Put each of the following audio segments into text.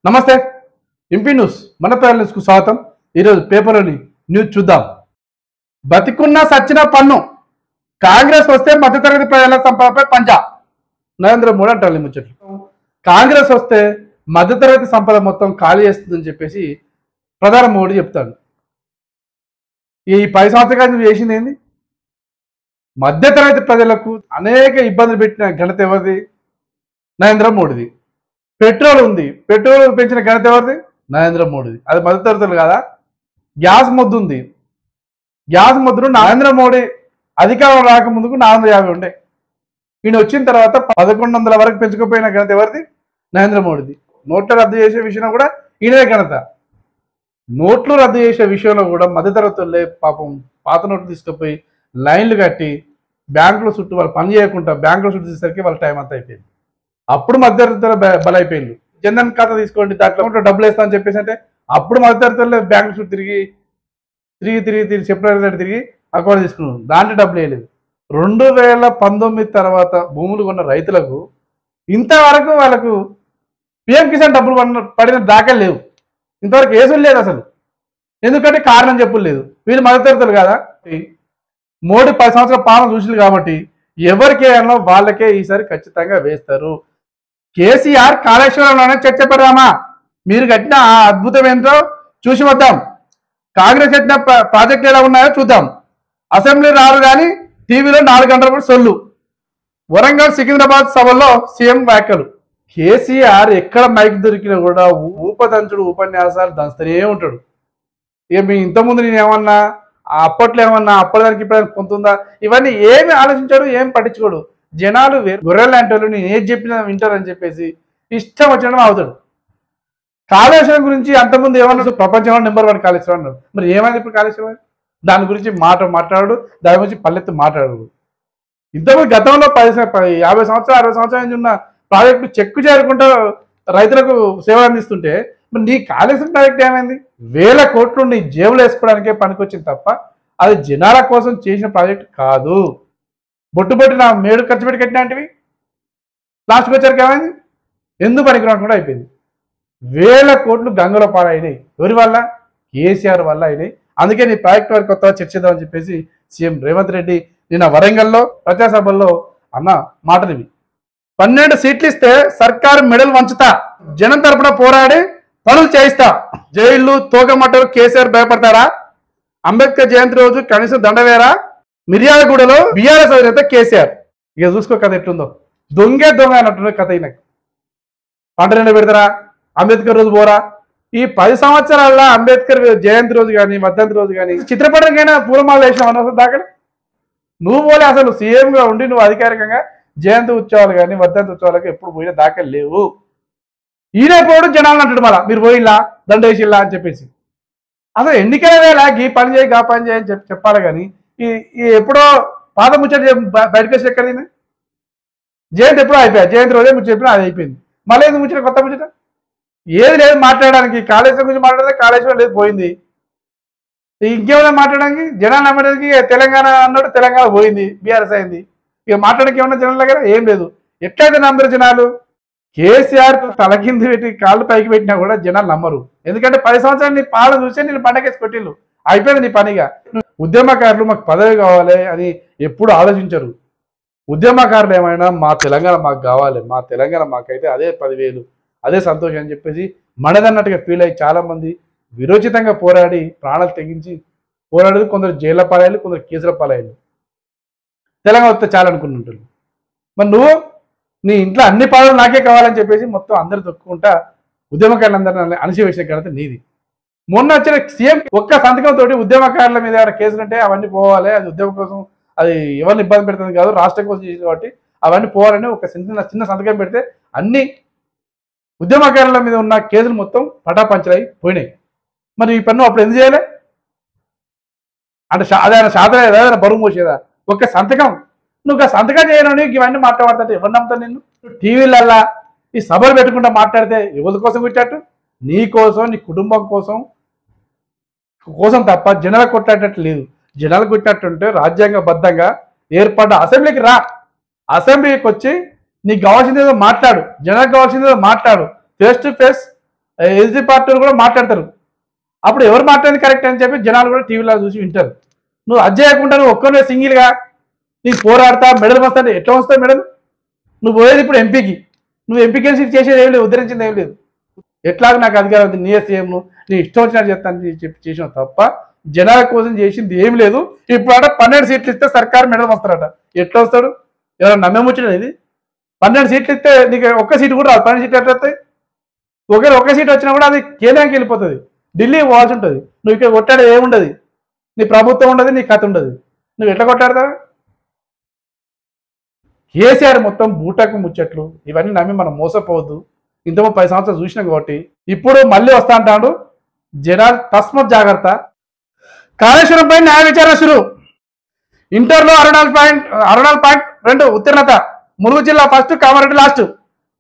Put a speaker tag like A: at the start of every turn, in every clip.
A: నమస్తే MP news మన న్యూస్కు స్వాగతం. ఈరోజు పేపర్లోని న్యూస్ చూద్దాం. బతికున్న సచ్చిన పన్ను కాంగ్రెస్ వస్తే మధ్యతరగతి ప్రజల సంపదపై పంజా. నరేంద్ర మోడీ అంటారు ముచ్చట్లు. కాంగ్రెస్ వస్తే మధ్యతరగతి సంపద మొత్తం ఖాళీ చేస్తుందని చెప్పేసి ప్రధాని మోడీ చెప్తాడు. ఈ 10 సంవత్సరాలు నువ్వు చేసింది ఏంది? మధ్యతరగతి ప్రజలకు అనేక ఇబ్బందులు పెట్టిన ఘనత ఎవరిది? నరేంద్ర మోడీది. పెట్రోల్ ఉంది, పెట్రోల్ పెంచిన ఘనత ఎవరిది? నరేంద్ర మోడీది. అది మధ్యతరగతులు కదా. గ్యాస్ మొద్దు ఉంది, గ్యాస్ మొద్దును నరేంద్ర మోడీ అధికారం రాకముందుకు 450 ఉండే. ఈయన వచ్చిన తర్వాత 1100 వరకు పెంచుకుపోయిన ఘనత ఎవరిది? నరేంద్ర మోడీది. నోట్లు రద్దు చేసే విషయంలో కూడా ఈయనదే ఘనత. నోట్లు రద్దు చేసే విషయంలో కూడా మధ్యతరగతులే పాపం పాత నోట్లు తీసుకుపోయి లైన్లు కట్టి బ్యాంకుల చుట్టూ వాళ్ళు పని చేయకుండా బ్యాంకుల చుట్టూ తీసేసరికి వాళ్ళ టైం అంతా అయిపోయింది. అప్పుడు మధ్యతరగతులు బలైపోయింది. జన్ధన్ ఖాతా తీసుకోండి, దాంట్లో డబ్బులు వేస్తా అని చెప్పేసి అంటే అప్పుడు మధ్యతరగతులే బ్యాంకుల చుట్టూ తిరిగి చెప్పిన తిరిగి అకౌంట్ తీసుకున్నాను, దాంట్లో డబ్బులు వేయలేదు. 2019 తర్వాత భూములు కొన్న రైతులకు ఇంతవరకు వాళ్ళకు పిఎం కిసాన్ డబ్బులు పడిన దాఖలు లేవు. ఇంతవరకు ఏసులు లేదు అసలు. ఎందుకంటే కారణం చెప్పులు లేదు. వీళ్ళు మధ్యతరగతులు కదా. మోడీ 10 సంవత్సరాల పాలన చూసింది కాబట్టి ఎవరికి వేయాలో వాళ్ళకే ఈసారి ఖచ్చితంగా వేస్తారు. కేసీఆర్ కాళేశ్వరంలోనే చర్చ పెడదామా? మీరు కట్టిన ఆ అద్భుతం ఏంటో చూసి వద్దాం. కాంగ్రెస్ కట్టిన ప్రాజెక్టులు ఎలా ఉన్నాయో చూద్దాం. అసెంబ్లీ రారు కానీ టీవీలో 4 గంటల పాటు సొల్లు. వరంగల్ సికింద్రాబాద్ సభలో సీఎం వ్యాఖ్యలు. కేసీఆర్ ఎక్కడ మైక్ దొరికినా కూడా ఊపదంచుడు ఉపన్యాసాలు దంచుతూనే ఉంటాడు. ఇక మీ ఇంతకుముందు నేను ఏమన్నా అప్పట్లో ఏమన్నా అప్పటిదానికి ఇప్పుడు పొందుతుందా ఇవన్నీ ఏమి ఆలోచించాడు, ఏం పట్టించుకోడు. జనాలు గొర్రెలు లాంటి వాళ్ళు నేను ఏది చెప్పినా వింటారని చెప్పేసి ఇష్టం వచ్చినట్టు అవుతాడు. కాళేశ్వరం గురించి అంతకుముందు ఏమన్నా ప్రపంచంలో నెంబర్ 1 కాళేశ్వరం అన్నాడు. మరి ఏమైంది ఇప్పుడు కాళేశ్వరం? దాని గురించి మాట్లాడు, దాని గురించి పల్లెత్తు మాట్లాడు. ఇంతకుముందు గతంలో 50 సంవత్సరాలు 60 సంవత్సరాల ఉన్న ప్రాజెక్టు చెక్కు చేరుకుంటూ రైతులకు సేవలు అందిస్తుంటే మరి నీ కాళేశ్వరం ప్రాజెక్ట్ ఏమైంది? 1000 కోట్లు నీ జేబులు వేసుకోవడానికే పనికొచ్చింది తప్ప అది జనాల కోసం చేసిన ప్రాజెక్ట్ కాదు. బొట్టు నా మేడు ఖర్చు పెట్టి కట్టినవి లాస్ట్కి వచ్చారికి ఏమైంది? ఎందుకు పనికిరాని కూడా అయిపోయింది. 1000 కోట్లు గంగలో పాలైనాయి. ఎవరి వల్ల? కేసీఆర్ వల్ల అయినాయి. అందుకే నీ ప్రాజెక్ట్ వారికి కొత్తగా చర్చిద్దామని చెప్పేసి సీఎం రేవంత్ రెడ్డి నిన్న వరంగల్లో ప్రజాసభల్లో అన్న మాటలు ఇవి. 12 సీట్లు ఇస్తే సర్కారు మెడలు వంచుతా, జనం తరపున పోరాడి పనులు చేయిస్తా. జైళ్లు తోకమట్టలు కేసీఆర్ భయపడతారా? అంబేద్కర్ జయంతి రోజు కనీసం దండవేరా? మిర్యాలగూడలో బీఆర్ఎస్ అధినేత కేసీఆర్. ఇక చూసుకో కథ ఎట్లుందో. దొంగ అన్నట్టున్న కథ. ఈయన పంట నిండా పెడతారా? అంబేద్కర్ రోజు పోరా? ఈ 10 సంవత్సరాల్లో అంబేద్కర్ జయంతి రోజు కానీ వర్ధంతి రోజు కానీ చిత్రపటంకైనా పూలమాల వేసిన అనవసరం దాకా నువ్వు పోలే. అసలు సీఎంగా ఉండి నువ్వు అధికారికంగా జయంతి ఉత్సవాలు కానీ వర్ధంతి ఉత్సవాలకు ఎప్పుడు పోయినా దాఖలు లేవు. ఈయన పోవడం జనాలను అంటాడు మళ్ళా మీరు పోయిల్లా దండేసిల్లా అని చెప్పేసి. అసలు ఎన్నికల వేళ ఈ పని చేయి గా పని చేయని చెప్పాలి కానీ ఈ ఎప్పుడో పాత ముచ్చట బయటకు వచ్చి ఎక్కడ జయంతి ఎప్పుడో అయిపోయా. జయంతి రోజే ముచ్చట చెప్పినా అది అయిపోయింది. మళ్ళీ ఎందుకు ముచ్చట కొత్త ముచ్చట? ఏది లేదు మాట్లాడడానికి. కాళేశ్వరం గురించి మాట్లాడితే కాళేశ్వరం లేదు పోయింది. ఇంకేమైనా మాట్లాడడానికి జనాలు నమ్మడానికి తెలంగాణ అన్నాడు, తెలంగాణ పోయింది, బీఆర్ఎస్ అయింది. ఇక మాట్లాడడానికి ఏమన్నా జనాల దగ్గర ఏం లేదు. ఎట్లయితే నమ్మరు జనాలు? కేసీఆర్ తల కింద పెట్టి కాళ్ళు పైకి పెట్టినా కూడా జనాలు నమ్మరు. ఎందుకంటే 10 సంవత్సరాలు నీ పాలు చూసే నేను పండగేసి కొట్టిళ్ళు. అయిపోయింది నీ పనిగా. ఉద్యమకారులు మాకు పదవి కావాలి అని ఎప్పుడు ఆలోచించరు. ఉద్యమకారులు ఏమైనా మా తెలంగాణ మాకు కావాలి, మా తెలంగాణ మాకైతే అదే 10,000 అదే సంతోషం అని చెప్పేసి మనదన్నట్టుగా ఫీల్ అయ్యి చాలామంది విరోచితంగా పోరాడి ప్రాణాలు తెగించి పోరాడేది. కొందరు జైళ్ళ పాలయ్యారు, కొందరు కేసుల పాలయ్యారు. తెలంగాణ వస్తే చాలనుకుంటుంటారు. మరి నువ్వు నీ ఇంట్లో అన్ని పదవులు నాకే కావాలని చెప్పేసి మొత్తం అందరు తొక్కుకుంటా ఉద్యమకారులందరినీ అణిచివేసిన ఘనత నీది. మొన్న వచ్చిన సీఎం ఒక్క సంతకంతో ఉద్యమకారుల మీద కేసులు ఉంటే అవన్నీ పోవాలి, అది ఉద్యమం కోసం, అది ఎవరిని ఇబ్బంది పెడుతుంది కాదు, రాష్ట్రం కోసం చేసింది కాబట్టి అవన్నీ పోవాలని ఒక చిన్న సంతకం పెడితే అన్ని ఉద్యమకారుల మీద ఉన్న కేసులు మొత్తం పటాపంచలై పోయినాయి. మరి ఈ పన్ను అప్పుడు ఎందుకు చేయలే? అంటే అదైనా శాతం ఏదైనా బరువు మోసేదా? ఒక్క సంతకం నువ్వు సంతకం చేయను ఇవన్నీ మాట్లాడుతుంటే ఎవరు నమ్ముతాను నిన్ను? టీవీలల్లా ఈ సభలు పెట్టుకుంటా మాట్లాడితే ఎవరి కోసం కొట్టాటు? నీ కోసం, నీ కుటుంబం కోసం తప్ప జనాలకు కొట్టాటట్టు లేదు. జనాలకు కొట్టాటుంటే రాజ్యాంగబద్ధంగా ఏర్పడ్డ అసెంబ్లీకి రా. అసెంబ్లీకి వచ్చి నీకు కావాల్సిందేదో మాట్లాడు, జనాలకు కావాల్సిందేదో మాట్లాడు. ఫేస్ టు ఫేస్ ఎస్సీ పార్టీలు కూడా మాట్లాడతారు. అప్పుడు ఎవరు మాట్లాడింది కరెక్ట్ అని చెప్పి జనాలు కూడా టీవీలో చూసి వింటారు. నువ్వు అది చేయకుండా నువ్వు ఒక్కరినే సింగిల్గా నీకు పోరాడతా మెడల్ వస్తా అంటే ఎట్లా వస్తావు మెడల్? నువ్వు పోయేది ఇప్పుడు ఎంపీకి, నువ్వు ఎంపీకి వెళ్ళి చేసేది ఏం లేదు, ఉద్ధరించింది ఏం లేదు. ఎట్లాగో నాకు అధికారం ఉంది, నీ సీఎం నీ ఇష్టం వచ్చినట్టు చెప్తాను చెప్పి చేసిన తప్ప జనాల కోసం చేసింది ఏం లేదు. ఇప్పుడు 12 సీట్లు ఇస్తే సర్కారు మెడల్ వస్తారట. ఎట్లా వస్తాడు? ఎవరైనా నమ్మేముచ్చిన ఇది? 12 సీట్లు ఇస్తే నీకు ఒక్క సీటు కూడా రాదు. 12 సీట్లు ఎట్లా వస్తాయి? ఒకవేళ ఒక్క సీట్ వచ్చినా కూడా అది కేంద్రానికి వెళ్ళిపోతుంది, ఢిల్లీ పోవాల్సి ఉంటుంది. నువ్వు ఇక్కడ కొట్టాడు ఏముండదు, నీ ప్రభుత్వం ఉండదు, నీ కథ ఉండదు. నువ్వు ఎట్లా కొట్టాడతావు? కేసీఆర్ మొత్తం బూటకు ముచ్చట్లు ఇవన్నీ నమ్మి మనం మోసపోవద్దు. ఇంతకు 10 సంవత్సరాలు చూసినాం కాబట్టి ఇప్పుడు మళ్ళీ వస్తా అంటాడు. జనాలు తస్మత్ జాగ్రత్త. కాళేశ్వరం పై న్యాయ విచారణ శురు. ఇంటర్లో 64.2 ఉత్తీర్ణత. ములుగు జిల్లా ఫస్ట్, కామారెడ్డి లాస్ట్.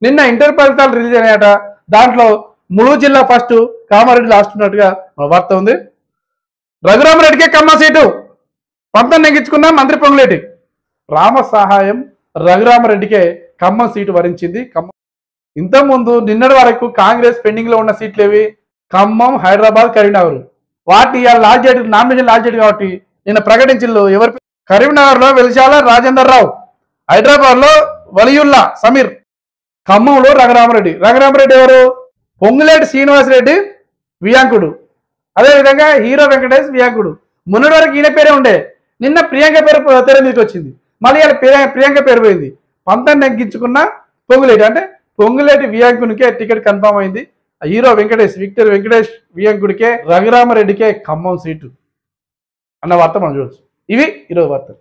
A: నిన్న ఇంటర్ ఫలితాలు రిలీజ్ అయినాయట. దాంట్లో ములుగు జిల్లా ఫస్ట్, కామారెడ్డి లాస్ట్ ఉన్నట్టుగా వార్త ఉంది. రఘురామరెడ్డికే ఖమ్మం సీటు. పంతం నెగ్గించుకున్న మంత్రి పొంగులేటి. రామ సహాయం రఘురామరెడ్డికే ఖమ్మం సీటు వరించింది. ఖమ్మం ఇంతకుముందు నిన్నటి వరకు కాంగ్రెస్ పెండింగ్ లో ఉన్న సీట్లు ఏవి? ఖమ్మం, హైదరాబాద్, కరీంనగర్. వాటి last date, nomination last date కాబట్టి నిన్న ప్రకటించింది. ఎవరు? కరీంనగర్ లో వెలిశాల రాజేందర్ రావు, హైదరాబాద్ లో వలియుల్లా సమీర్, ఖమ్మంలో రఘురామరెడ్డి. రఘురామరెడ్డి ఎవరు? పొంగులేటి శ్రీనివాసరెడ్డి వియాంకుడు, అదేవిధంగా హీరో వెంకటేష్ వియాంకుడు. మొన్నటి వరకు ఈయన పేరే ఉండే, నిన్న ప్రియాంక పేరు తెర మీదకి వచ్చింది. మళ్ళీ ప్రియాంక పేరు పోయింది. పంతం నెగ్గించుకున్న పొంగులేటి, అంటే పొంగులేటి వియాంకునికే టికెట్ కన్ఫర్మ్ అయింది. హీరో విక్టర్ వెంకటేష్ వియాంకుడికే, రఘురామరెడ్డికే ఖమ్మం సీటు అన్న వార్త మనం చూడొచ్చు. ఇవి ఈరోజు వార్తలు.